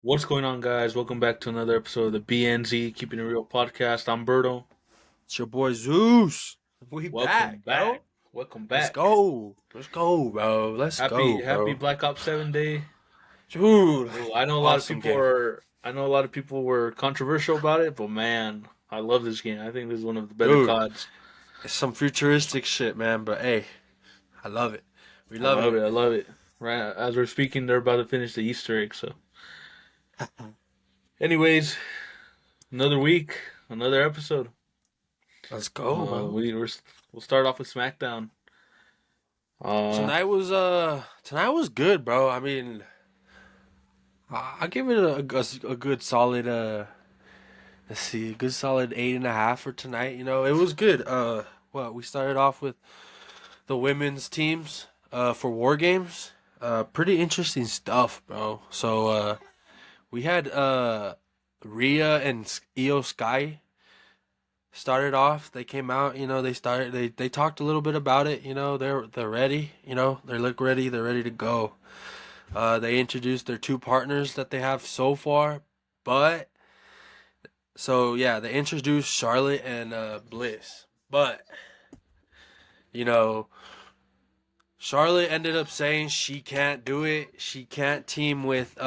What's going on, guys? Welcome back to another episode of the B&Z Keeping It Real podcast. I'm Berto. It's your boy Zeus. We Welcome back, back. yo. Welcome Let's back. go. Let's go, bro. Let's Happy go, Happy bro. Black Ops 7 Day. Dude, Oh, I know a lot of awesome people game. are. I know a lot of people were controversial about it, but man, I love this game. I think this is one of the better Dude, CODs. it's some futuristic shit, man. But hey, I love it. We I loving love it. it. I love it. Right as we're speaking, they're about to finish the Easter egg. So, anyways, another week, another episode. Let's go, bro. We'll start off with SmackDown. Uh, Tonight was good, bro. I mean, I give it a good solid let's see, a good solid 8.5 for tonight. It was good. We started off with the women's teams for war games. Pretty interesting stuff, bro. So we had Rhea and Io Sky started off. They came out, they talked a little bit about it. They're ready. They look ready. They're ready to go. They introduced their two partners that they have so far, but so yeah, they introduced Charlotte and Bliss, but you know Charlotte ended up saying she can't do it. She can't team with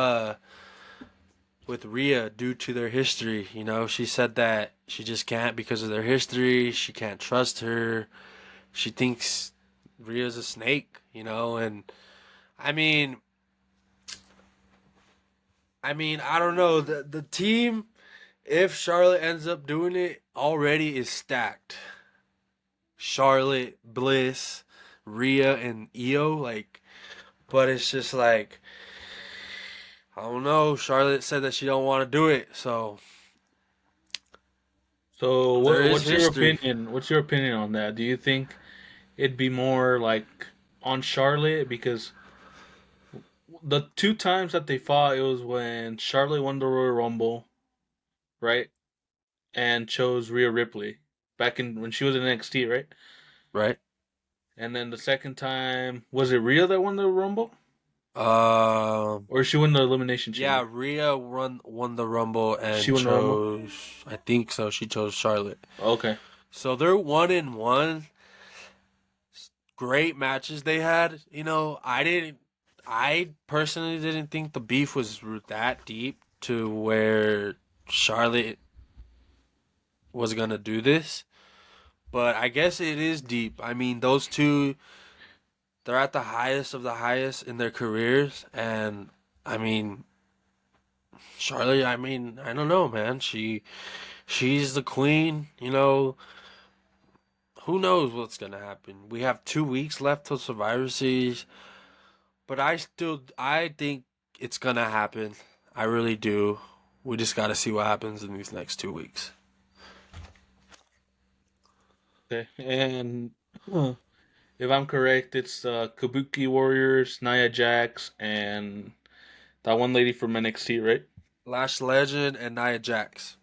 Rhea due to their history. She said that she just can't because of their history. She can't trust her. She thinks Rhea's a snake, and I mean I don't know. The team, if Charlotte ends up doing it, already is stacked. Charlotte, Bliss, Rhea, and Io, but it's just like I don't know. Charlotte said that she don't want to do it, so so there is what's your history. opinion? What's your opinion on that? Do you think it'd be more like on Charlotte because the two times that they fought, it was when Charlotte won the Royal Rumble, right, and chose Rhea Ripley back in when she was in NXT, right? Right? And then the second time, was it Rhea that won the Rumble, Um, or she won the Elimination yeah, Chamber? Rhea won the Rumble She and won the Rumble. chose. I think so. She chose Charlotte. Okay. So they're 1-1. Great matches they had. I personally didn't think the beef was that deep to where Charlotte was gonna do this, but I guess it is deep. I mean, those two, they're at the highest of the highest in their careers, and I mean, Charlotte. I mean, I don't know, man. She's the queen. Who knows what's gonna happen? We have 2 weeks left till Survivor Series. But I think it's gonna happen. I really do. We just gotta see what happens in these next 2 weeks. Okay. And if I'm correct, it's Kabuki Warriors, Nia Jax, and that one lady from NXT, right? Lash Legend and Nia Jax.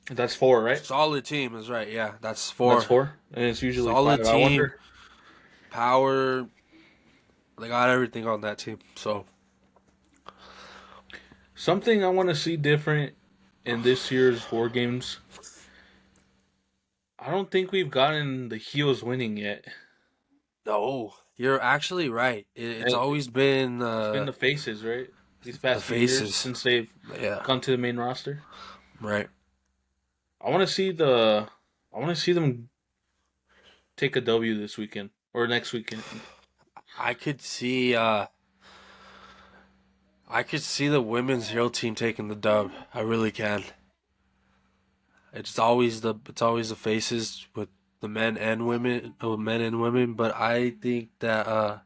That's four, right? Solid team is right. Yeah, that's That's four. four, and it's usually Solid five. I team. wonder. Power. They got everything on that team. So Something I want to see different in this year's War Games. I don't think we've gotten the heels winning yet. no, you're actually right. It's And always been it's been the faces, right? These the past few years faces. since they've Yeah. gone to the main roster. Right. I want to see the. I want to see them take a W this weekend or next weekend. I could see. I could see the women's hero team taking the dub. I really can. It's always the faces with the men and women. But I think the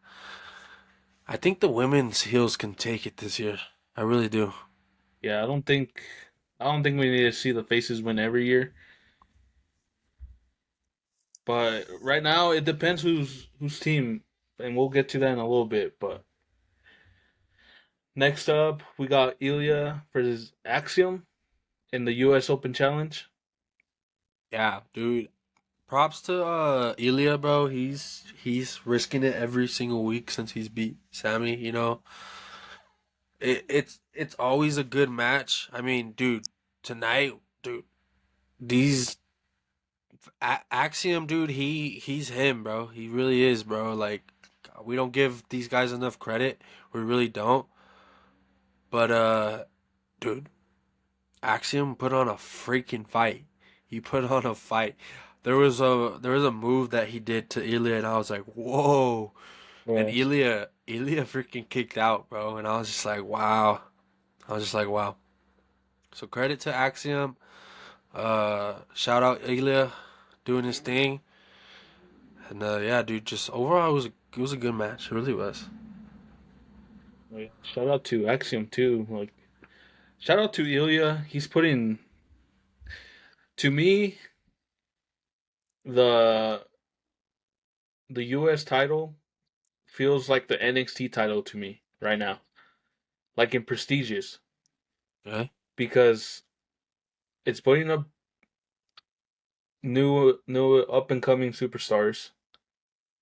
women's heels can take it this year. I really do. Yeah, I don't think we need to see the faces win every year. But right now, it depends whose team, and we'll get to that in a little bit. But next up, we got Ilya versus Axiom in the U.S. Open Challenge. Yeah, dude. Props to Ilya, bro. He's risking it every single week since he's beat Sammy. It's always a good match. I mean, dude, tonight, dude, these Axiom, dude, he's him, bro. He really is, bro. Like, we don't give these guys enough credit. We really don't. But dude, Axiom put on a freaking fight. He put on a fight. There was a move that he did to Ilya, and I was like, whoa. And Yeah. Ilya freaking kicked out, bro. And I was just like, wow. I was just like, wow. So credit to Axiom. Shout out Ilya doing his thing. And yeah, dude, just overall it was a good match. It really was. Yeah. Shout out to Axiom too. Like, shout out to Ilya. He's putting to me the the U.S. title feels like the NXT title to me right now, like in prestigious, Okay. because it's putting up new up and coming superstars.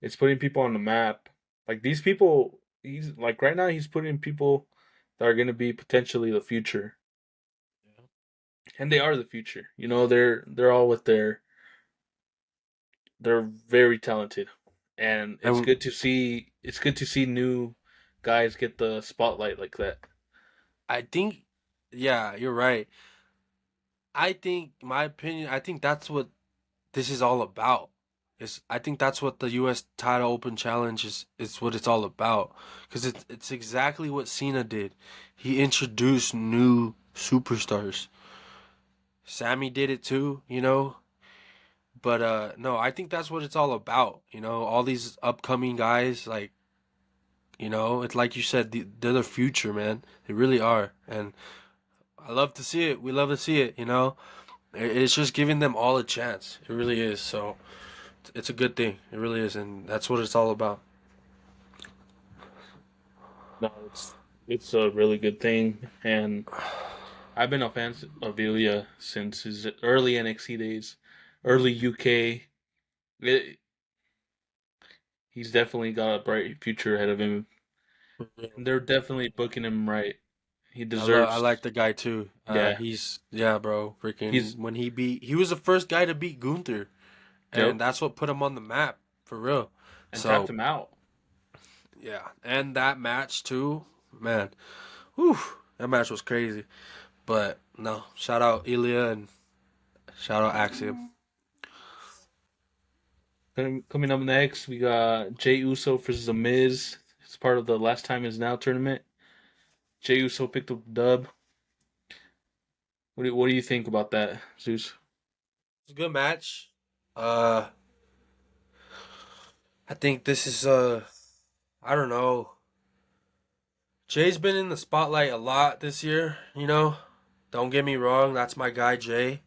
It's putting people on the map. Like these people, he's like right now he's putting people that are going to be potentially the future, and they are the future. You know, they're all with they're very talented, and it's And good to see. It's good to see new guys get the spotlight like that. I think, yeah, you're right. I think, my opinion, I think that's what this is all about. I think that's what the U.S. Title Open Challenge is what it's all about. Because it's exactly what Cena did. He introduced new superstars. Sammy did it too, you know. But no, I think that's what it's all about. You know, all these upcoming guys, like, it's like you said, they're the future, man. They really are, and I love to see it. We love to see it. It's just giving them all a chance. It really is. So it's a good thing. It really is, and that's what it's all about. No, it's a really good thing, and I've been a fan of Ilya since his early NXT days, early UK. It, he's definitely got a bright future ahead of him, For real, and they're for definitely real. booking him right. He I like deserves. the guy too. Yeah, Yeah, bro. he's Freaking when he was the first guy to beat Gunther, yep, and that's what put him on the map for real. and tapped So him out. yeah, and that match too, man. Whew, that match was crazy. But no, shout out Ilya and shout out Axiom. Coming up next, we got Jey Uso versus The Miz. It's part of the Last Time Is Now tournament. Jey Uso picked up the dub. What do you think about that, Zeus? It's a good match. Uh, I think this is I don't know. Jay's been in the spotlight a lot this year. Don't get me wrong. That's my guy, Jay.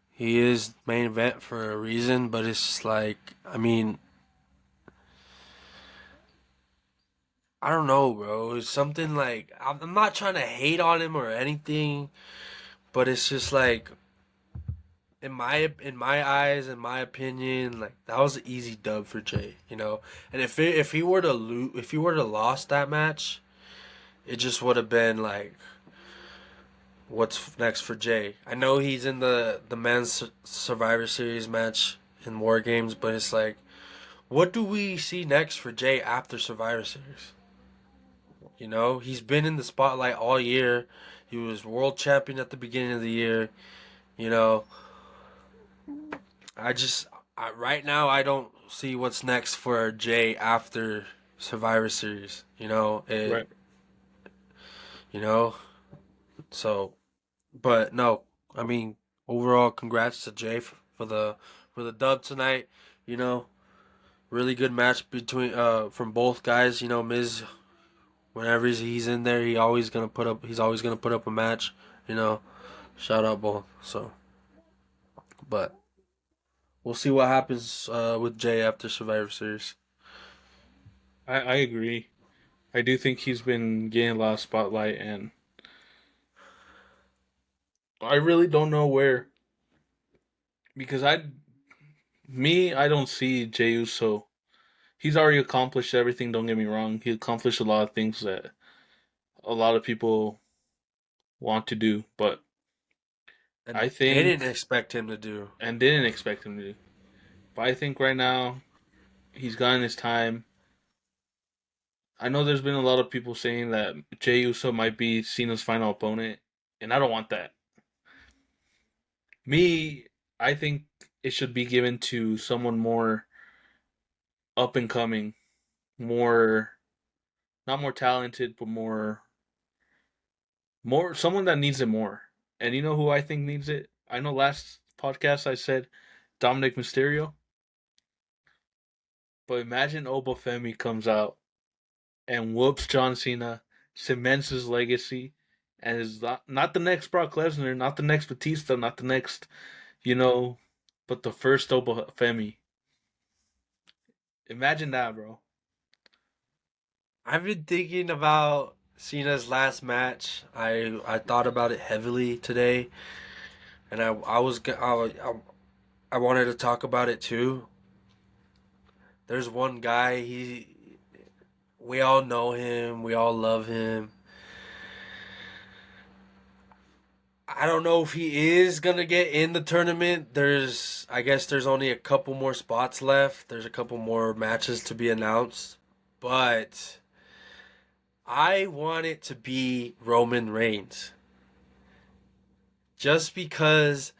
He is main event for a reason, but it's just like, I mean, I don't know, bro. It's something like I'm not trying to hate on him or anything, but it's just like in my eyes, in my opinion, like that was an easy dub for Jay. And if he were to if he were to lost that match, it just would have been like, what's next for Jay? I know he's in the men's Survivor Series match in War Games, but it's like, what do we see next for Jay after Survivor Series? He's been in the spotlight all year. He was world champion at the beginning of the year. You know, I just right now I don't see what's next for Jay after Survivor Series. Right. You know. So, but no, I mean, overall, congrats to Jay for the dub tonight. You know, really good match between from both guys. Miz, whenever he's in there, he's always gonna put up a match. You know, shout out both. So, but we'll see what happens with Jay after Survivor Series. I agree. I do think he's been getting a lot of spotlight, and I really don't know where because I don't see Jey Uso. He's already accomplished everything. Don't get me wrong. He accomplished a lot of things that a lot of people want to do, but I And they think didn't expect him to do. and didn't expect him to do. But I think right now he's gotten his time. I know there's been a lot of people saying that Jey Uso might be Cena's final opponent, and I don't want that. Me, I think it should be given to someone more up and coming, more not more talented, but more someone that needs it more. And you know who I think needs it? I know last podcast I said Dominic Mysterio, but imagine Obafemi comes out and whoops John Cena, cements his legacy, and is not the next Brock Lesnar, not the next Batista, not the next, you know, but the first Obafemi. Imagine that, bro. I've been thinking about Cena's last match. I thought about it heavily today, and I wanted to talk about it too. There's one guy, we all know him, we all love him. I don't know if he is gonna get in the tournament. I guess there's only a couple more spots left. There's a couple more matches to be announced, but I want it to be Roman Reigns. Just because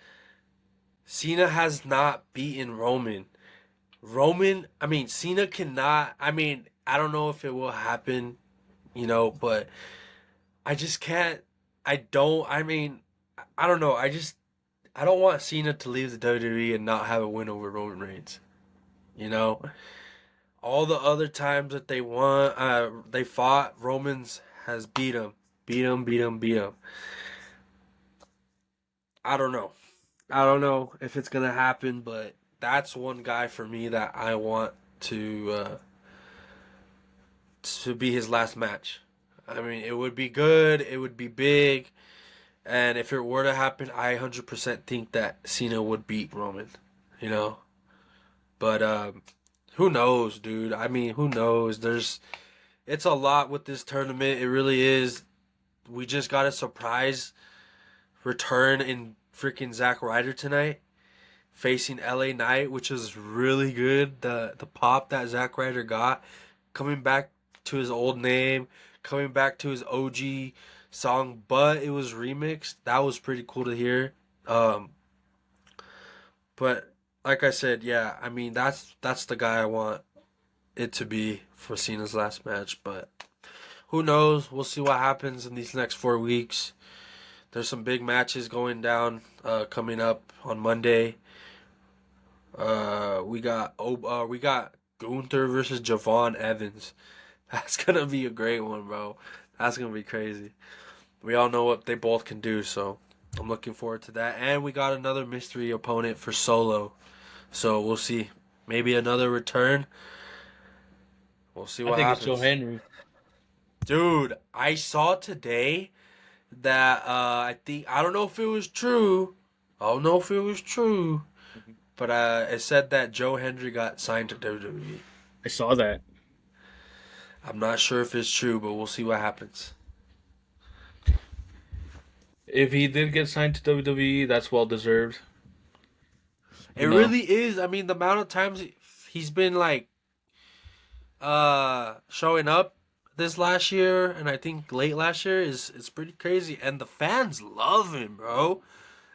Cena has not beaten Roman. Cena cannot. I don't know if it will happen, but I just can't. I don't. I don't know. I don't want Cena to leave the WWE and not have a win over Roman Reigns. You know, all the other times that they fought, Romans has beat him, beat him, beat him. I don't know. I don't know if it's gonna happen, but that's one guy for me that I want to be his last match. It would be good. It would be big. And if it were to happen, I 100% think that Cena would beat Roman, you know? But who knows, dude? Who knows? It's a lot with this tournament. It really is. We just got a surprise return in freaking Zack Ryder tonight, facing LA Knight, which is really good. The pop that Zack Ryder got, coming back to his old name, coming back to his OG song, but it was remixed. That was pretty cool to hear. But like I said, yeah, that's the guy I want it to be for Cena's last match. But who knows? We'll see what happens in these next 4 weeks. There's some big matches going down coming up on Monday. We got Gunther versus Javon Evans. That's gonna be a great one, bro. That's gonna be crazy. We all know what they both can do, so I'm looking forward to that. And we got another mystery opponent for Solo. So we'll see. Maybe another return. We'll see I what think it's Joe happens. Henry. Dude, I saw today that I don't know if it was true. I don't know if it was true. But it said that Joe Hendry got signed to WWE. I saw that. I'm not sure if it's true, but we'll see what happens. If he did get signed to WWE, that's well deserved. It You know, really is. The amount of times he's been like showing up this last year and I think late last year is it's pretty crazy, and the fans love him, bro.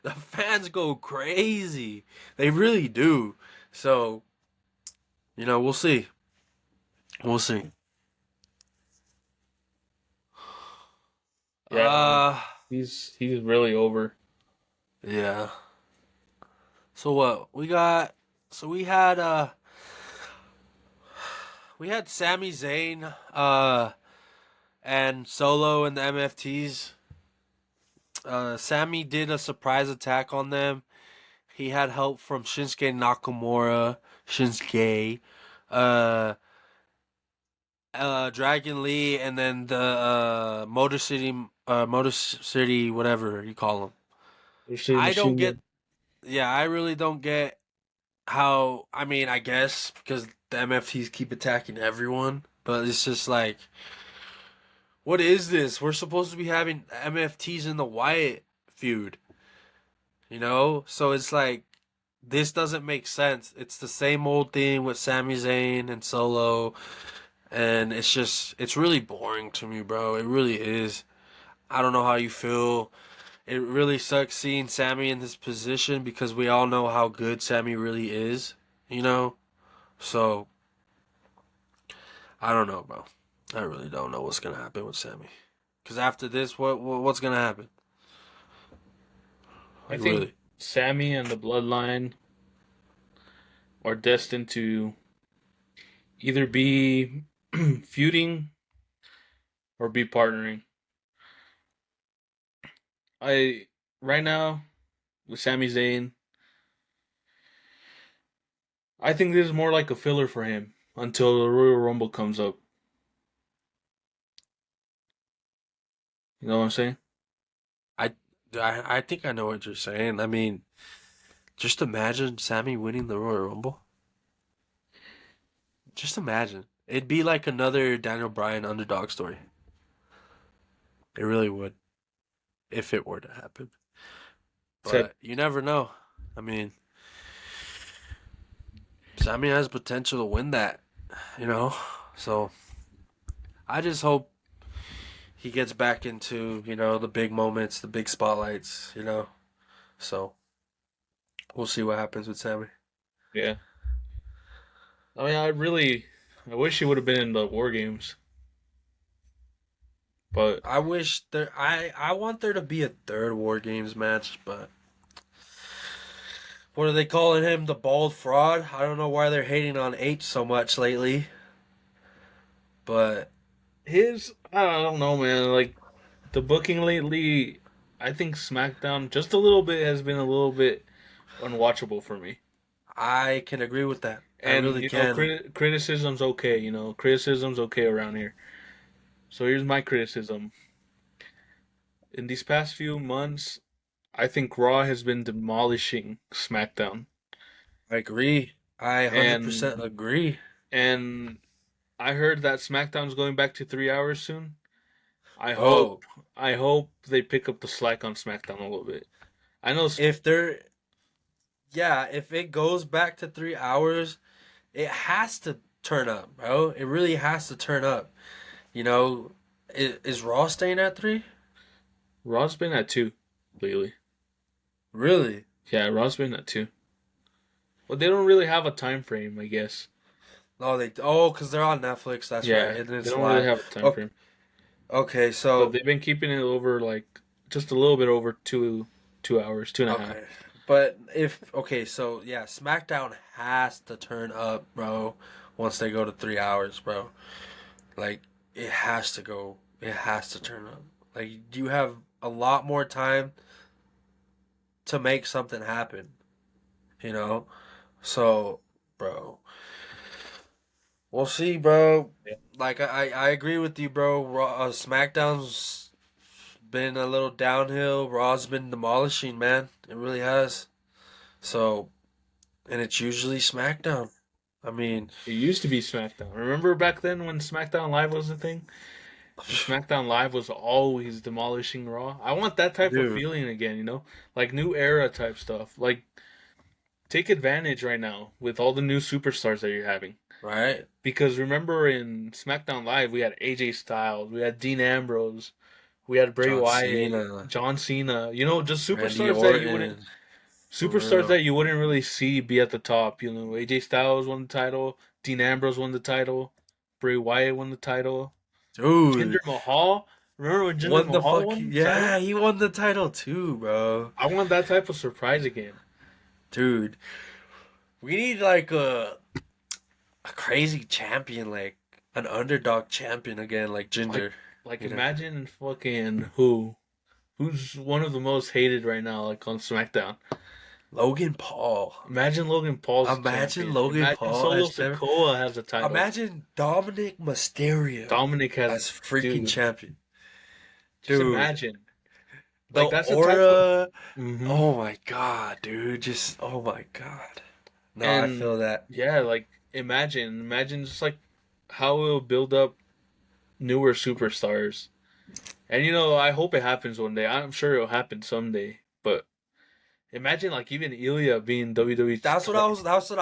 The fans go crazy. They really do. So, we'll see. We'll see. yeah, man. Uh He's really over. yeah. So what? We had Sami Zayn and Solo and the MFTs. Sammy did a surprise attack on them. He had help from Shinsuke Nakamura, uh, Dragon Lee, and then the Motor City, whatever you call them. They're saying I don't Machine get, Gun. yeah, I really don't get how. I guess because the MFTs keep attacking everyone, but it's just like, What is this? We're supposed to be having MFTs in the Wyatt feud, you know? So it's like this doesn't make sense. It's the same old thing with Sami Zayn and Solo, and it's really boring to me, bro. It really is. I don't know how you feel. It really sucks seeing Sammy in this position because we all know how good Sammy really is, you know? So, I don't know, bro. I really don't know what's going to happen with Sammy. Cuz after this, what's going to happen? I Like think really. Sammy and the Bloodline are destined to either be feuding or be partnering. I right now with Sami Zayn, I think this is more like a filler for him until the Royal Rumble comes up. You know what I'm saying? I I think I know what you're saying. I mean, just imagine Sammy winning the Royal Rumble. Just imagine. It'd be like another Daniel Bryan underdog story. It really would if it were to happen. Said But you never know. I mean, Sammy has potential to win that, you know? So I just hope he gets back into, the big moments, the big spotlights, you know? So we'll see what happens with Sammy. yeah. I mean, I wish he would have been in the War Games, but I want there to be a third War Games match, but what are they calling him? The bald fraud? I don't know why they're hating on H so much lately, but I don't know, man. Like the booking lately, I think SmackDown just a little bit has been a little bit unwatchable for me. I can agree with that. I And really can. criticism's okay. Criticism's okay around here. So here's my criticism. In these past few months, I think Raw has been demolishing SmackDown, I agree. I and 100% agree. and I heard that SmackDown's going back to 3 hours soon. I hope Bro, I hope they pick up the slack on SmackDown a little bit. I know. if they're yeah, if it goes back to 3 hours, it has to turn up, bro. It really has to turn up. You know, is Raw staying at 3? Raw's been at 2 lately. Really? Yeah, Raw's been at 2. Well, they don't really have a time frame, I guess. No, because they're on Netflix. That's right, Yeah, and they it's don't really live. have a time Okay, frame. okay, But so they've been keeping it over like just a little bit over 2 hours, 2.5. okay, but if okay, so yeah, SmackDown has to turn up, bro. Once they go to 3 hours, bro, like it has to go. It has to turn up. Like you have a lot more time to make something happen, you know? So, bro, we'll see, bro. Yeah. Like, I agree with you, bro. SmackDown's been a little downhill. Raw's been demolishing, man. It really has. So, and it's usually SmackDown. I mean, It used to be SmackDown. Remember back then when SmackDown Live was a thing? And SmackDown Live was always demolishing Raw. I want that type of dude, feeling again. Like new era type stuff. Like take advantage right now with all the new superstars that you're having. right? Because remember in SmackDown Live we had AJ Styles, we had Dean Ambrose, we had Bray John Wyatt, Cena, John Cena. Just Randy Orton, for superstars real. that you wouldn't really see be at the top. AJ Styles won the title, Dean Ambrose won the title, Bray Wyatt won the title, Jinder Dude, Mahal. Remember when Jinder won the Mahal fuck. won the Yeah, title? he won the title too, bro. I want that type of surprise again. Dude, we need like a crazy champion, like an underdog champion again, like Like, Ginger. like You know, imagine fucking who's one of the most hated right now, like on SmackDown. Logan Paul. Imagine Logan Paul's the Imagine champion. Logan Imagine Paul Solo as champion. Sikoa has the title. Imagine Dominic Mysterio Dominic has, as freaking dude. champion. Just Dude, imagine. the Like that's the type of. aura. Hmm. Oh my god, dude. Just, oh my god. No, I And feel that. yeah, like imagine just like how it will build up newer superstars. And I hope it happens one day. I'm sure it'll happen someday. But imagine like even Ilya being WWE. That's what I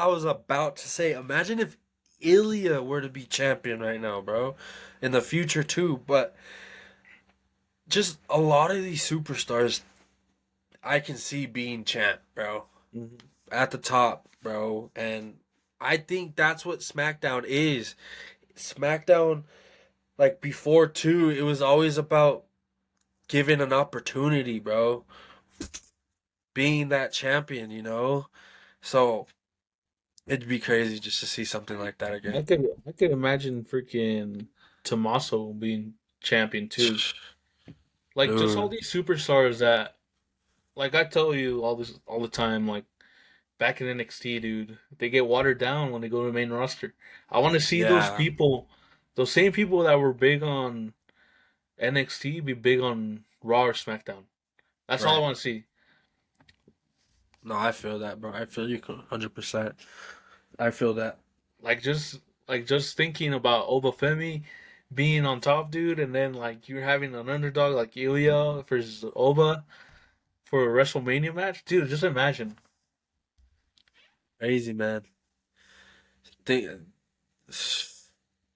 was about to say. Imagine if Ilya were to be champion right now, bro. In the future too. But just a lot of these superstars I can see being champ, bro. Mhm. At the top, bro. And I think that's what SmackDown is. SmackDown, like before too, it was always about giving an opportunity, bro. Being that champion, you know? So it'd be crazy just to see something like that again. I could imagine freaking Tommaso being champion too. Like just all Dude. these superstars that like I tell you all the time, like back in NXT, dude, they get watered down when they go to the main roster. I want to see those Yeah. people, those same people that were big on NXT, be big on Raw or SmackDown. That's all I Right. want to see. No, I feel that, bro. I feel you 100%. I feel that. Like just thinking about Obafemi being on top, dude, and then like you're having an underdog like Ilya versus Oba for a WrestleMania match, dude. Just imagine. Crazy, man. Think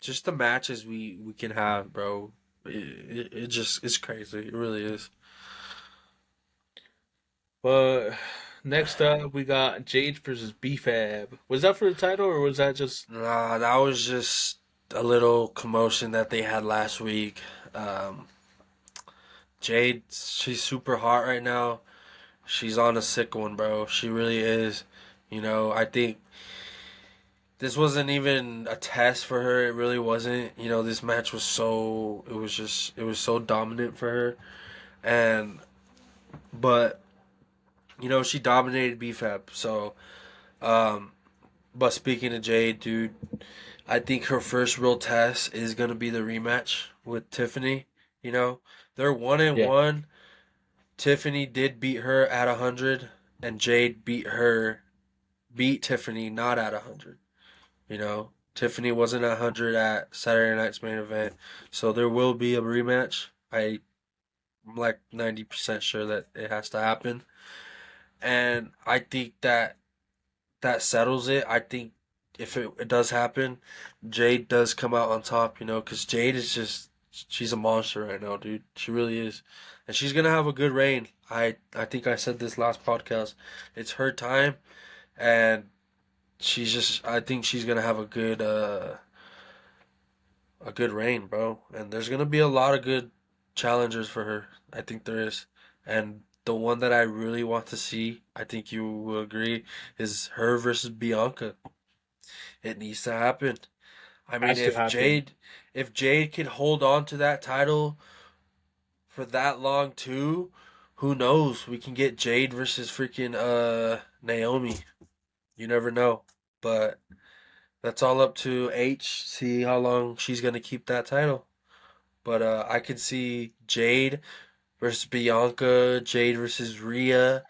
just the matches we can have, bro. It just it's crazy. It really is. But next up, we got Jade versus B-Fab. Was that for the title or was that just? Nah, that was just a little commotion that they had last week. Um, Jade, she's super hot right now. She's on a sick one, bro. She really is. I think this wasn't even a test for her. It really wasn't. This match was it was so dominant for her. And, but, she dominated BFAB. So, um, but speaking of Jade, dude, I think her first real test is going to be the rematch with Tiffany. You know, they're one and Yeah. one. Tiffany did beat her at 100, and Jade beat Tiffany not at 100. Tiffany wasn't at 100 at Saturday night's main event, so there will be a rematch. I'm like 90% sure that it has to happen, and I think that settles it. I think if it does happen, Jade does come out on top, because Jade is just she's a monster right now, dude. She really is, and she's gonna have a good reign. I think I said this last podcast. It's her time, and I think she's gonna have a good reign, bro. And there's gonna be a lot of good challengers for her. I think there is, and the one that I really want to see, I think you will agree, is her versus Bianca. It needs to happen. I mean, Has to happen. if Jade can hold on to that title for that long too, who knows? We can get Jade versus freaking Naomi. You never know. But that's all up to H. See how long she's gonna keep that title. But I could see Jade versus Bianca, Jade versus Rhea,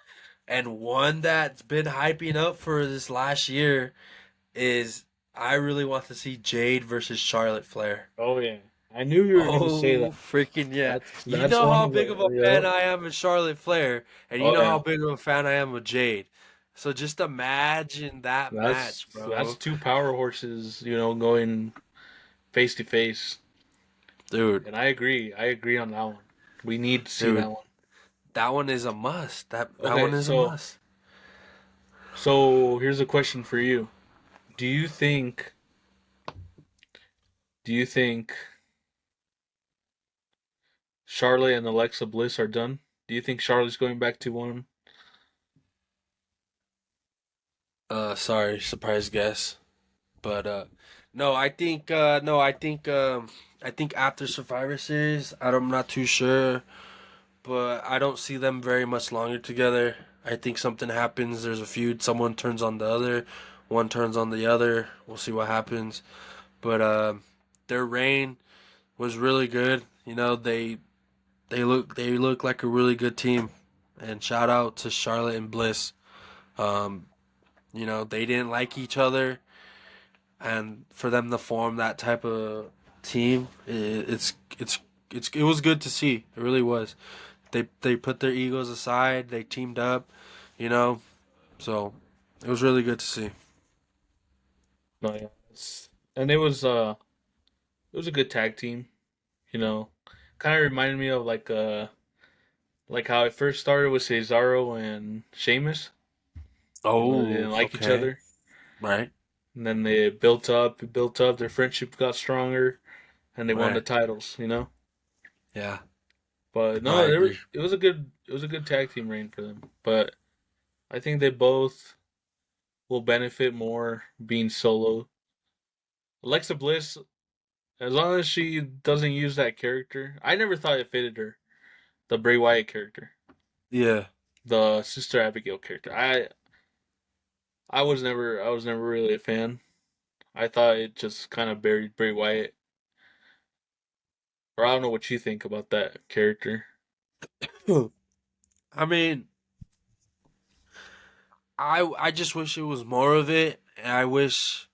and one that's been hyping up for this last year is I really want to see Jade versus Charlotte Flair. Oh yeah, I knew you were gonna say Oh, that. freaking yeah. You That's know one how of big of the a fan yeah. I am of Charlotte Flair, and you Oh know how yeah, big of a fan I am of Jade. So just imagine that that's match, that's bro. two power horses, going face to face. Dude, And I agree on that one. We need to see that dude, one. that one is a must. That Okay, one is a must. so here's a question for you. Do you think do you think Charlotte and Alexa Bliss are done? Do you think Charlotte's going back to one? Sorry, surprise guess. But no, I think after Survivor Series, I'm not too sure, but I don't see them very much longer together. I think something happens. There's a feud. Someone turns on the other. One turns on the other. We'll see what happens. But their reign was really good. They look like a really good team. And shout out to Charlotte and Bliss. Um, they didn't like each other, and for them to form that type of team, it's it was good to see. It really was. They put their egos aside. They teamed up, you know. So it was really good to see. No, yeah. And it was a good tag team, you know. Kind of reminded me of like how it first started with Cesaro and Sheamus. You know, they Oh, didn't like each okay, other. right, And then they built up, their friendship got stronger, and they won the right, titles, you know. yeah. But No, I no, agree. it was a good tag team reign for them. But I think they both will benefit more being solo. Alexa Bliss, as long as she doesn't use that character, I never thought it fitted her. The Bray Wyatt character, Yeah. the Sister Abigail character. I was never really a fan. I thought it just kind of buried Bray Wyatt. Or I don't know what you think about that character. I mean, I just wish it was more of it. And I wish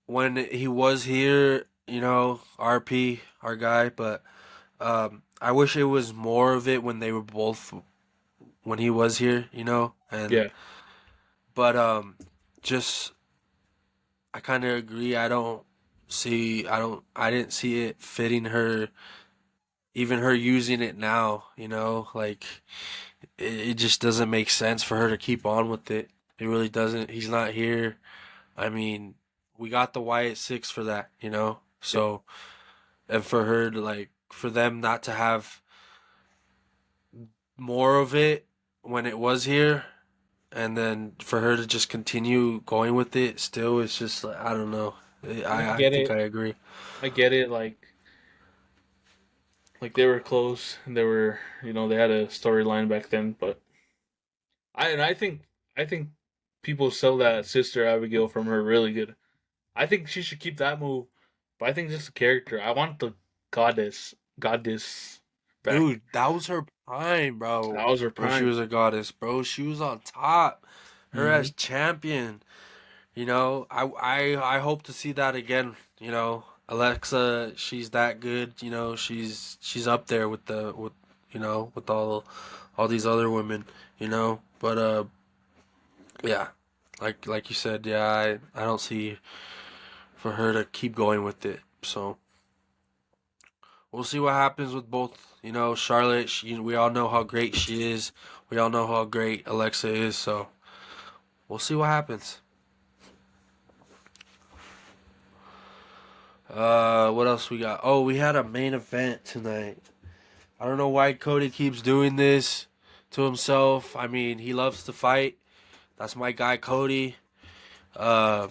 when he was here, RP, our guy, but I wish it was more of it when they were both when he was here, and Yeah, but just I kind of agree. I didn't see it fitting her, even her using it now, like it just doesn't make sense for her to keep on with it. It really doesn't. He's not here. I mean, we got the Wyatt Six for that, yeah. So, and for her to for them not to have more of it when it was here, and then for her to just continue going with it still, it's just like, I don't know. And I I get think it. I agree. I get it. Like they were close and they were, they had a storyline back then. But I think people sell that Sister Abigail from her really good. I think she should keep that move. But I think just the character. I want the goddess back. Dude, that was her prime, bro. That was her When she prime. was a goddess, bro. She was on top. Her Hmm. as champion. I hope to see that again. Alexa, she's that good. She's up there with with all these other women. But yeah, like you said, yeah, I don't see for her to keep going with it. So we'll see what happens with both. Charlotte. We all know how great she is. We all know how great Alexa is. So we'll see what happens. What else we got? Oh, we had a main event tonight. I don't know why Cody keeps doing this to himself. I mean, he loves to fight. That's my guy, Cody. Uh,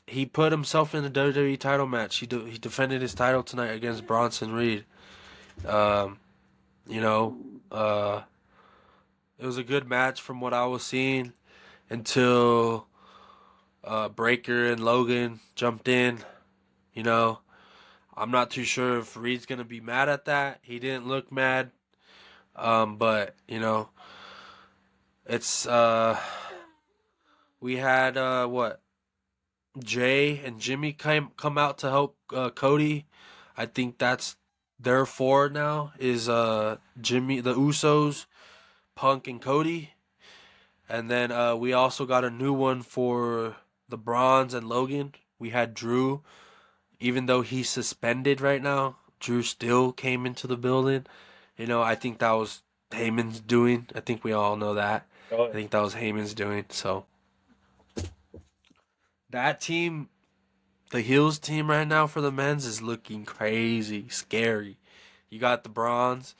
he put himself in the WWE title match. He defended his title tonight against Bronson Reed. Um, you know, uh, it was a good match from what I was seeing until Breaker and Logan jumped in. You know, I'm not too sure if Reed's gonna be mad at that. He didn't look mad. But it's we had what Jay and Jimmy come out to help Cody. I think that's their four now is Jimmy, the Usos, Punk, and Cody. And then we also got a new one for the Bronze and Logan. We had Drew, even though he's suspended right now. Drew still came into the building. I think that was Heyman's doing. I think we all know that. Oh I yeah. think that was Heyman's doing. So that team, the Heels team right now for the men's is looking crazy, scary. You got the Bronze,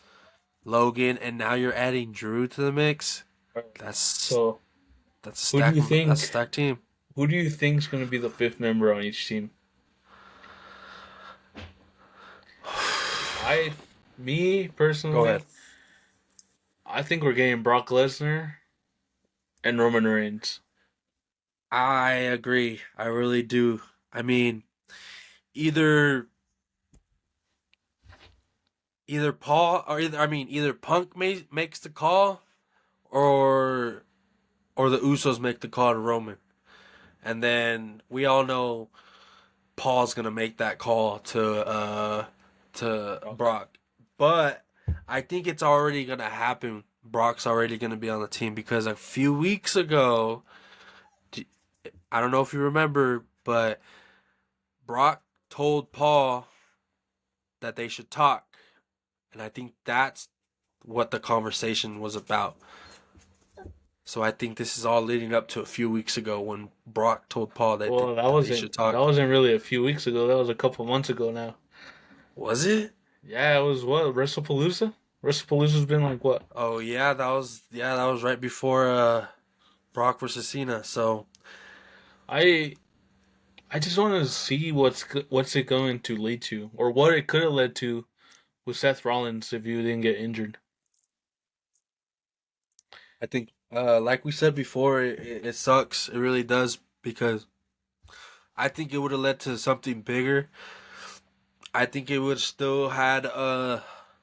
Logan, and now you're adding Drew to the mix. All right. That's So that's a who do stack. you That's a think? stack team. Who do you think's going to be the fifth member on each team? I, me Go ahead. personally, I think we're getting Brock Lesnar and Roman Reigns. I agree. I really do. I mean, either either Punk makes the call or the Usos make the call to Roman. And then we all know Paul's gonna make that call to to Okay. Brock. But I think it's already gonna happen. Brock's already gonna be on the team because a few weeks ago, I don't know if you remember, but Brock told Paul that they should talk, and I think that's what the conversation was about. So I think this is all leading up to a few weeks ago when Brock told Paul Well, that they should that talk. wasn't really a few weeks ago. That was a couple months ago now. Was it? Yeah, it was what WrestlePalooza. WrestlePalooza's been like what? Oh yeah, that was right before Brock versus Cena. So I I just want to see what's it going to lead to, or what it could have led to with Seth Rollins if you didn't get injured. I think, like we said before, it sucks. It really does because I think it would have led to something bigger. I think it would still had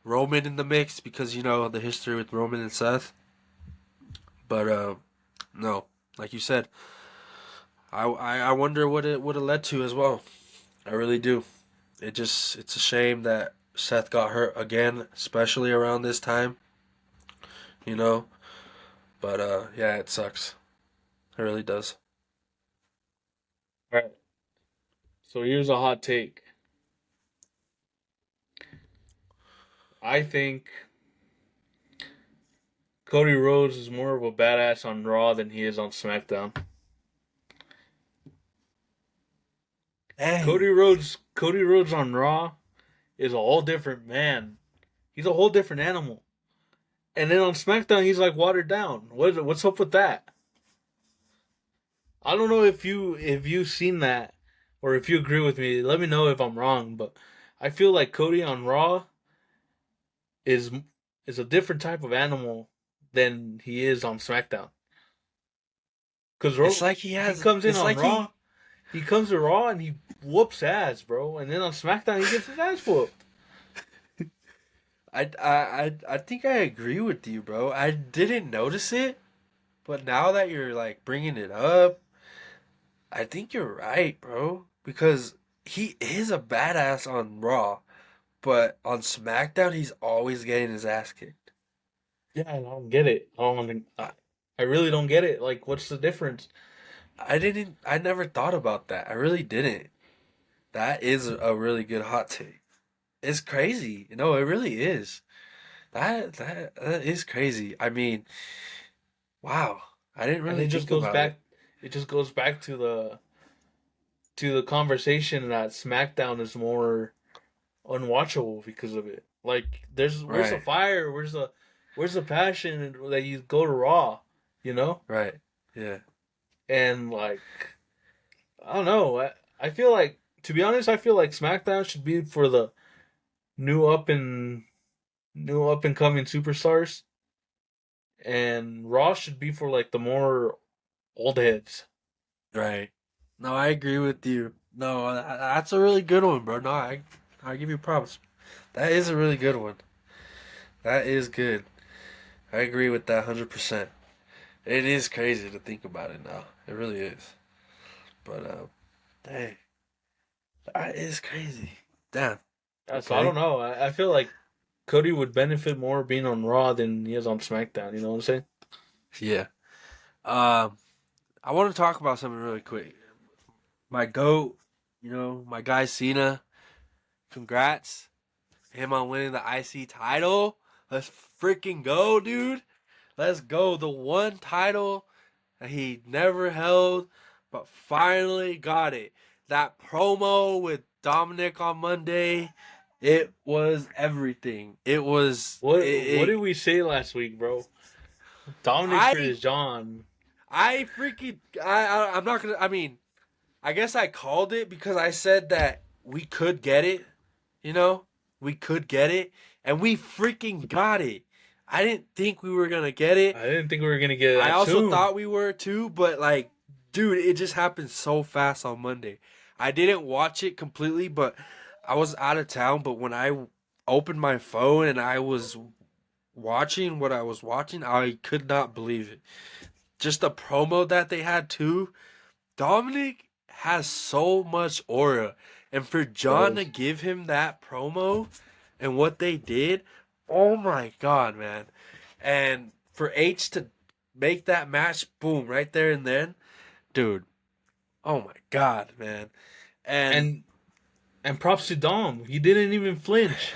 Roman in the mix because you know the history with Roman and Seth. But no, like you said, I wonder what it would have led to as well. I really do. It's a shame that Seth got hurt again, especially around this time. You know, but yeah, it sucks. It really does. All right. So here's a hot take. I think Cody Rhodes is more of a badass on Raw than he is on SmackDown. Dang. Cody Rhodes on Raw is a whole different man. He's a whole different animal. And then on SmackDown, he's like watered down. What's up with that? I don't know if you've seen that or if you agree with me. Let me know if I'm wrong, but I feel like Cody on Raw is is a different type of animal than he is on SmackDown. Cause It's like he he has. comes in It's on like Raw, he. he comes to Raw and he whoops ass, bro. And then on SmackDown, he gets his ass whooped. I think I agree with you, bro. I didn't notice it, but now that you're like bringing it up, I think you're right, bro. Because he is a badass on Raw, but on SmackDown, he's always getting his ass kicked. Yeah, I don't get it. I really don't get it. Like, what's the difference? I never thought about that. I really didn't. That is a really good hot take. It's crazy. No, it really is. That is crazy. I mean, wow. I didn't And really think about it. it just goes back to the conversation that SmackDown is more unwatchable because of it. Like, where's the Right, fire? Where's the passion that you go to Raw? You know? right. Yeah. And like, I don't know. I feel like, to be honest, I feel like SmackDown should be for the new up and new up and coming superstars, and Raw should be for like the more old heads. Right. No, I agree with you. No, that's a really good one, bro. No, I give you props. That is a really good one. That is good. I agree with that 100%. It is crazy to think about it now. It really is. But dang, that is crazy. Damn. Yeah, so I don't Okay. know. I feel like Cody would benefit more being on Raw than he is on SmackDown. You know what I'm saying? Yeah. Um, I want to talk about something really quick. My goat, my guy Cena. Congrats, him on winning the IC title. Let's freaking go, dude. Let's go. The one title that he never held, but finally got it. That promo with Dominic on Monday, it was everything. It was What did it, we say last week, bro? Dominic shirt I is John. I freaking I'm not gonna. I mean, I guess I called it because I said that we could get it. You know, we could get it, and we freaking got it. I didn't think we were gonna get it. I didn't think we were gonna get it I that also soon. thought we were too, but like, dude, it just happened so fast on Monday. I didn't watch it completely, but I was out of town. But when I opened my phone and I was watching what I was watching, I could not believe it. Just the promo that they had too. Dominic has so much aura. And for John to Does. give him that promo and what they did, oh my God, man. And for H to make that match, boom, right there and then, dude, oh my God, man. And And and props to Dom. He didn't even flinch.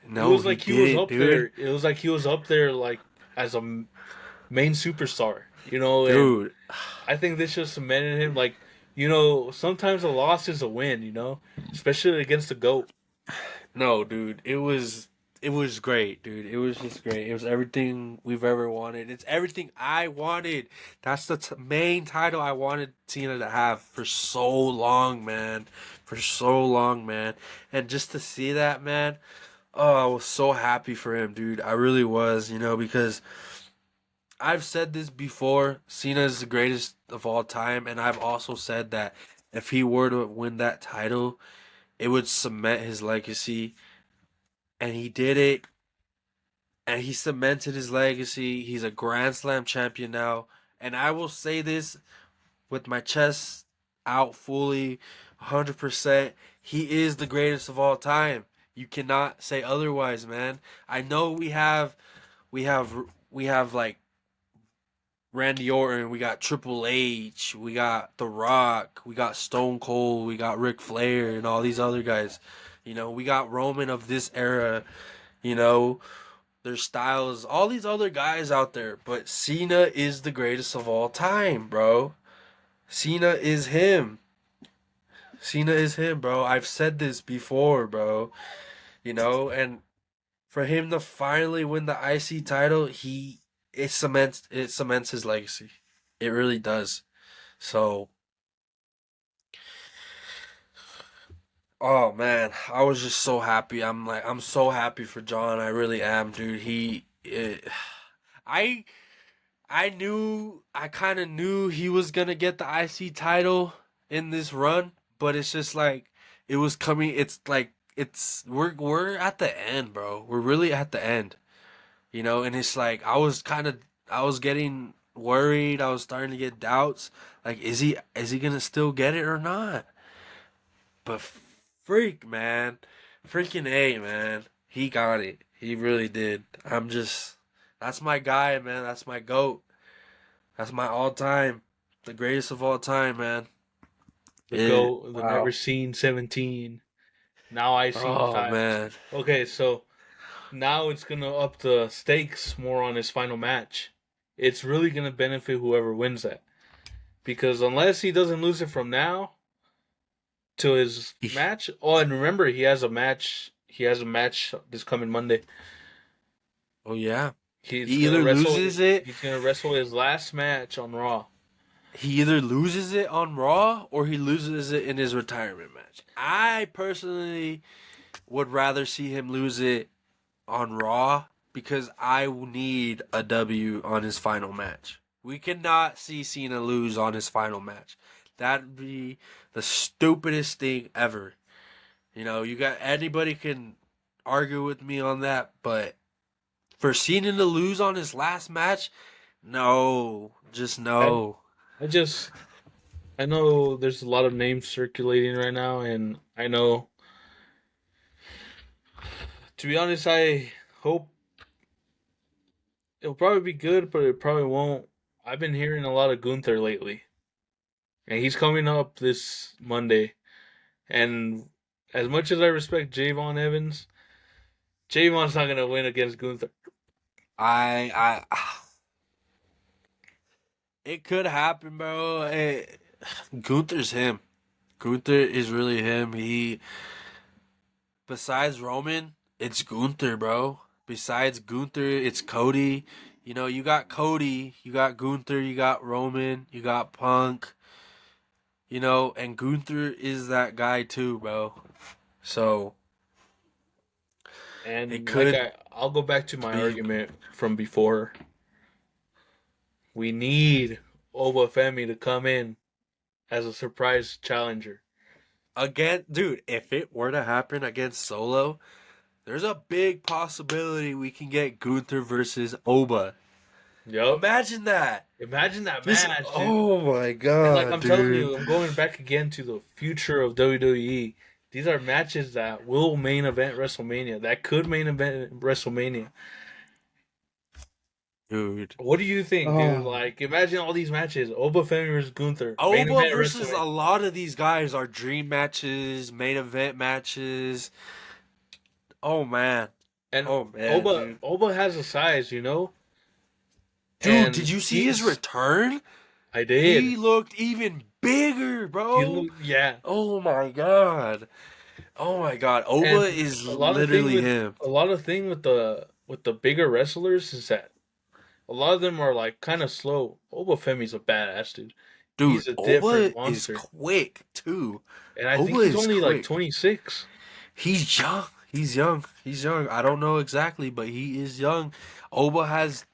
It no, was he like he was didn't, up dude. there. It was like he was up there like as a main superstar, you know, and Dude, I think this just cemented him like, sometimes a loss is a win, especially against the GOAT. no, dude, it was great, dude. It was just great. It was everything we've ever wanted. It's everything I wanted. That's the main title I wanted Cena to have for so long, man. For so long, man. And just to see that, man, oh, I was so happy for him, dude. I really was, because I've said this before. Cena is the greatest of all time, and I've also said that if he were to win that title, it would cement his legacy. And he did it, and he cemented his legacy. He's a Grand Slam champion now. And I will say this with my chest out fully, 100%. He is the greatest of all time. You cannot say otherwise, man. I know we have we have like Randy Orton, we got Triple H, we got The Rock, we got Stone Cold, we got Ric Flair, and all these other guys. We got Roman of this era. You know, their styles, all these other guys out there, but Cena is the greatest of all time, bro. Cena is him. Cena is him, bro. I've said this before, bro. And for him to finally win the IC title, it cements his legacy. It really does. So, oh man, I was just so happy. I'm so happy for John. I really am, dude. I I kind of knew he was gonna get the IC title in this run, but it's just like it was coming. It's like we're at the end, bro. We're really at the end, And it's like I was getting worried. I was starting to get doubts. Like, is he gonna still get it or not? But freaking A, man, he got it. He really did. That's my guy, man. That's my goat. That's my all time, the greatest of all time, man. The GOAT, the never Wow. seen 17. Now I seen Oh 5. man. Okay, so now it's gonna up the stakes more on his final match. It's really gonna benefit whoever wins that. Because unless he doesn't lose it from now to his match. Oh, and remember he has a match. He has a match this coming Monday. Oh yeah. He's He gonna either wrestle. loses it. He's gonna wrestle his last match on Raw. He either loses it on Raw or he loses it in his retirement match. I personally would rather see him lose it on Raw because I need a W on his final match. We cannot see Cena lose on his final match. That'd be the stupidest thing ever. You got anybody can argue with me on that, but for Cena to lose on his last match, no, just I, no. I just I know there's a lot of names circulating right now, and I know, to be honest, I hope it'll probably be good, but it probably won't. I've been hearing a lot of Gunther lately, and he's coming up this Monday. And as much as I respect Javon Evans, Javon's not gonna win against Gunther. I it could happen, bro. Gunther's him. Gunther is really him. Besides Roman, it's Gunther, bro. Besides Gunther, it's Cody. You got Cody, you got Gunther, you got Roman, you got Punk. And Gunther is that guy too, bro. So it And like could I'll go back to my be argument from before. We need Obafemi to come in as a surprise challenger. again, dude. If it were to happen against Solo, there's a big possibility we can get Gunther versus Oba. Yup. Imagine that. Imagine that Just match, dude. oh my And like god, I'm telling dude. you, I'm going back again to the future of WWE. These are matches that will main event WrestleMania. That could main event WrestleMania. Dude. What do you think, dude? Oh. Like, imagine all these matches: Obafemi versus Gunther, main Oba event versus WrestleMania, a lot of these guys are dream matches, main event matches. Oh man. and Oh man, Oba dude. Oba has a size, you know, Dude, did and you see his he's. return? I He did. looked even bigger, He bro. looked, yeah, Oh my god. Oh my god. Oba and is a lot of thing literally with him. the bigger wrestlers is that a lot of them are like kind of slow. Obafemi's a badass dude. Dude, He's a Oba different is monster, quick too. and I Oba think he's is only like quick. 26. He's young. He's young. He's young. I don't know exactly, but he is young. Oba has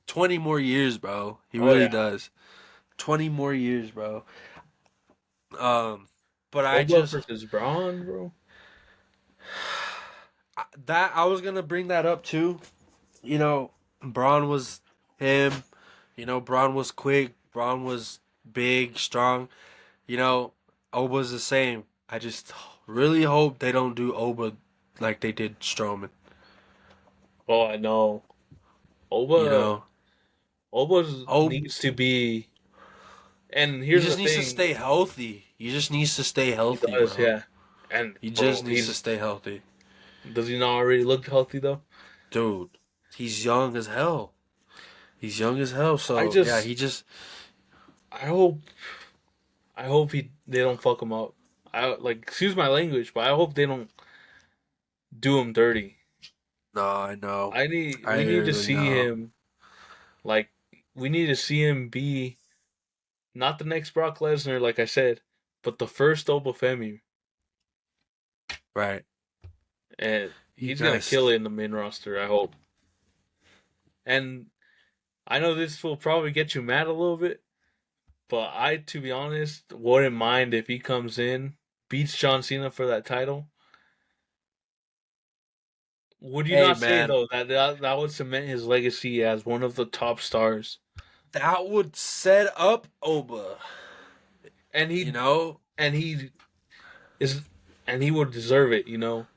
20 more years, bro. He Oh really yeah, does. 20 more years, bro. Um, but I Oba just versus Braun, bro. that I was gonna bring that up too. You know, Braun was him. You know, Braun was quick. Braun was big, strong. You know, Oba's the same. I just really hope they don't do Oba like they did Strowman. Oh, I know. You Oba know, Oba Oba, needs to be, and he here's the just needs to thing, stay healthy. He just needs to stay he healthy, does, bro. yeah. And He just bro, needs to stay healthy. does he not already look healthy though? Dude, he's young as hell. He's young as hell. I So yeah, just he just I hope they don't fuck him up. I like excuse my language, but I hope they don't do him dirty. no, I know. I We need to really see know. him like we need to see him be not the next Brock Lesnar, like I said, but the first Obafemi, Right. and He he's gonna does. kill it in the main roster. I hope. And I know this will probably get you mad a little bit, but I, to be honest, wouldn't mind if he comes in, beats John Cena for that title. Would you Hey not say man, though that would cement his legacy as one of the top stars? that would set up Oba. And You he know, and he is and he would deserve it, you know.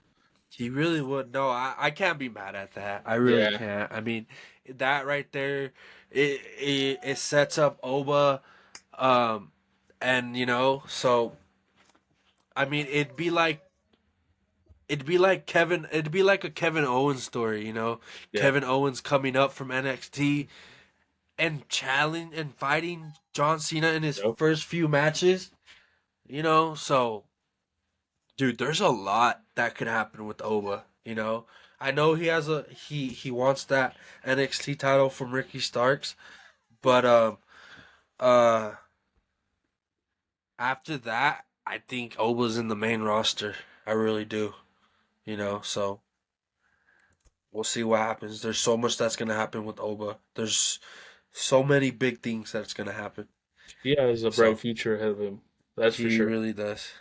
he really would. No, I can't be mad at that. I really Yeah. can't. I mean, that right there, it sets up Oba, um, and you know, so I mean, it'd be like Kevin. It'd be like a Kevin Owens story. You know, Yeah. Kevin Owens coming up from NXT and challenge and fighting John Cena in his Yep. first few matches. You know, so dude, there's a lot that could happen with Oba. You know, I know he wants that NXT title from Ricky Starks, but uh after that, I think Oba's in the main roster. I really do. You know, so we'll see what happens. There's so much that's gonna happen with Oba. There's so many big things that's gonna happen. He has a bright So future ahead of him. That's for he sure. really does.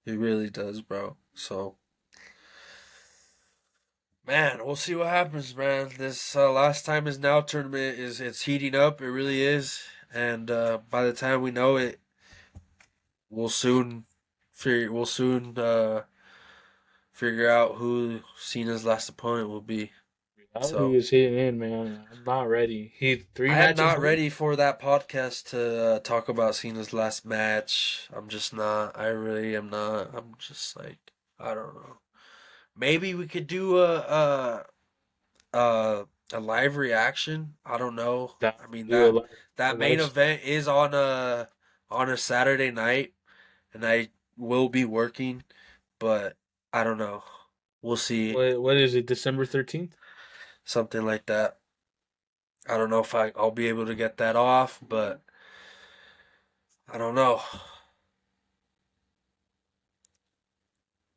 He really does, bro. So man, we'll see what happens, man. This last time is now tournament is it's heating up. It really is, and by the time we know it, we'll soon figure out who Cena's last opponent will be. Reality So is hitting in, man. I'm not ready. He three I am matches not in. ready for that podcast to talk about Cena's last match. I'm just not. I really am not. I'm just like I don't know. Maybe we could do a live reaction. I don't know. That I mean do a that main live. event is on a Saturday night, and I will be working, but I don't know. We'll see. What is it? December 13th. Something like that. I don't know if I'll be able to get that off, but I don't know.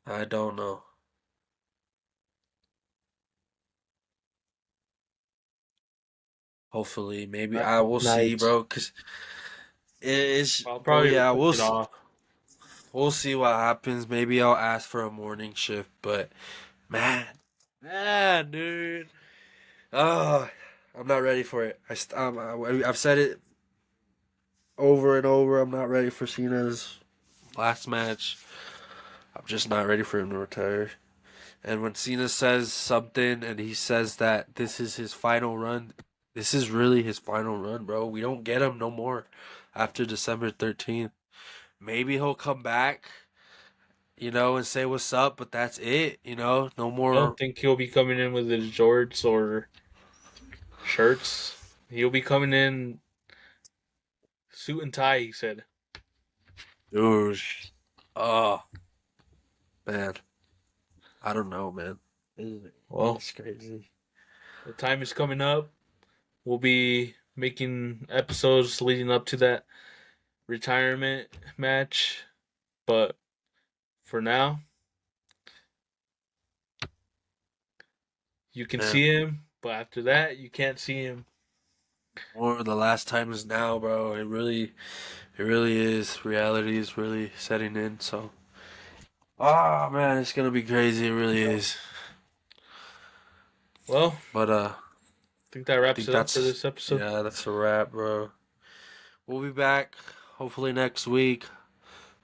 I don't know. Hopefully, maybe That I will see, night. bro. Cause it is. I'll Well, probably yeah, push it off. we'll see what happens. Maybe I'll ask for a morning shift, but man, dude. Oh, I'm not ready for it. I've said it over and over. I'm not ready for Cena's last match. I'm just not ready for him to retire. And when Cena says something and he says that this is his final run, this is really his final run, bro. We don't get him no more after December 13th. Maybe he'll come back, and say what's up, but that's it, no I don't more. think he'll be coming in with his jorts or shirts. He'll be coming in suit and tie, he said. Dude. Oh, man. I don't know, man. Well, It's crazy. the time is coming up. We'll be making episodes leading up to that retirement match. But for now, you can Man, see him, but after that, you can't see him. more the last time is now, bro. It really is. Reality is really setting in, so. Ah, man, it's gonna be crazy. It really is. Well, But, I think that I wraps think it up for that's, this episode. yeah, that's a wrap, bro. We'll be back hopefully next week.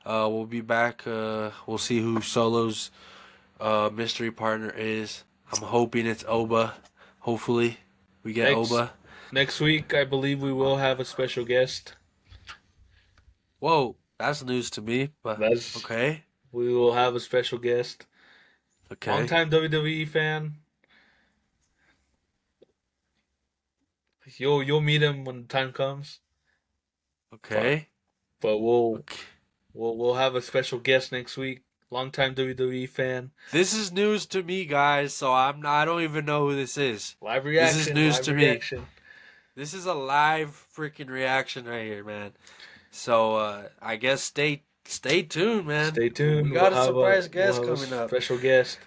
We'll be back. We'll see who Solo's mystery partner is. I'm hoping it's Oba. Hopefully, we get Next Oba. next week, I believe we will have a special guest. Whoa, that's news to me. But That's okay, we will have a special guest. okay, Longtime WWE fan. You'll meet him when the time comes. But okay, but we'll okay. we'll we'll have a special guest next week. Longtime WWE fan. This is news to me, guys. So I don't even know who this is. Live This is reaction. news Live to me. reaction. This is a live freaking reaction right here, man. So I guess stay tuned, man. Stay We tuned. got a surprise guest We'll have a coming up. special guest.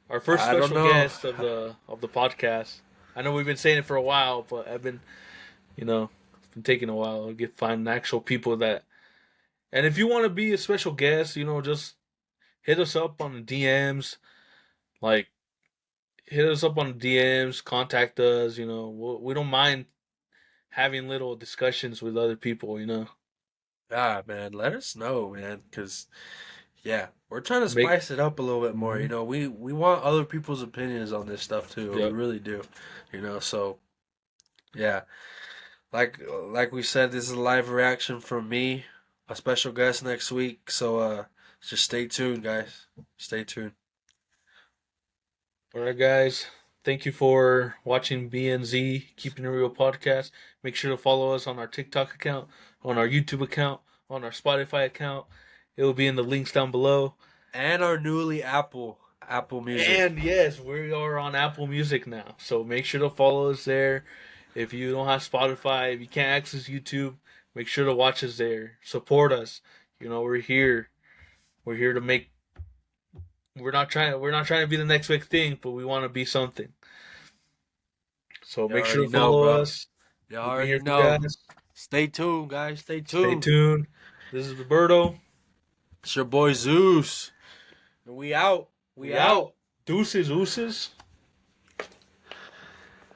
Our first I don't special know. guest of the podcast. I know we've been saying it for a while, but it's been taking a while to find actual people that. And if you want to be a special guest, just hit us up on the DMs. Like, hit us up on the DMs. Contact us. We don't mind having little discussions with other people. Ah, man, let us know, man, because yeah, we're trying to Make. spice it up a little bit more. Mhm. We want other people's opinions on this stuff too. We Yep. really do. So yeah, like we said, this is a live reaction from me, a special guest next week. So just stay tuned, guys. Stay tuned. All right, guys. Thank you for watching B&Z Keeping It Real podcast. Make sure to follow us on our TikTok account, on our YouTube account, on our Spotify account. It will be in the links down below. And our newly Apple Music. And yes, we are on Apple Music now. So make sure to follow us there. If you don't have Spotify, if you can't access YouTube, make sure to watch us there. Support us. We're here. We're here to make. We're not trying to be the next big thing, but we want to be something. So You make sure already to know, follow bro. us. You We'll be here already for you know. guys. Stay tuned, guys. Stay Stay tuned. tuned. This is Roberto. It's your boy Zeus. And we out. We out. Deuces, ooses.